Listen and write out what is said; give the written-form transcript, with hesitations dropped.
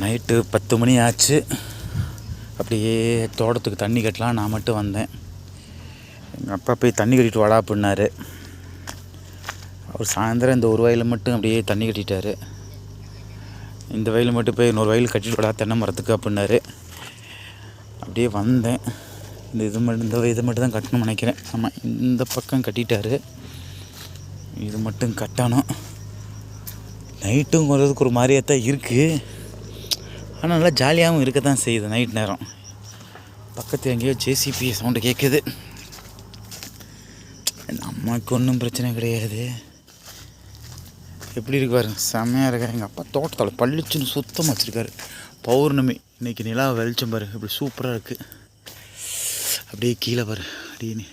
Night 10 மணி ஆச்சு. அப்படியே தோட்டத்துக்கு தண்ணி கட்டலாம் நான் மட்டும் வந்தேன். எங்கள் அப்பா போய் தண்ணி கட்டிட்டு வாடா அப்படின்னாரு. அவர் சாயந்தரம் இந்த ஒரு வயலில் மட்டும் அப்படியே தண்ணி கட்டிட்டார். இந்த வயலில் மட்டும் போய் இன்னொரு வயல் கட்டிட்டு வாடா தென்னை மரத்துக்கு அப்படின்னாரு. அப்படியே வந்தேன். இது மட்டும் தான் கட்டணும்னு நினைக்கிறேன். ஆமாம், இந்த பக்கம் கட்டிட்டார். இது மட்டும் கட்டணும். நைட்டும் வர்றதுக்கு ஒரு மாதிரியாக தான் இருக்குது. ஆனால் நல்லா ஜாலியாகவும் இருக்க தான் செய்யுது. நைட் நேரம் பக்கத்தில் எங்கேயோ ஜேசிபி சவுண்டு கேட்குது. நமக்கு ஒன்றும் பிரச்சனை கிடையாது. எப்படி இருக்கு பாருங்க, செம்மையாக இருக்கார். எங்கள் அப்பா தோட்டத்தில் பளிச்சுன்னு சுத்தமாக வச்சுருக்காரு. பௌர்ணமி இன்றைக்கி நிலா வெளிச்சம் பாரு, இப்படி சூப்பராக இருக்குது. அப்படியே கீழே பாரு அப்படின்னு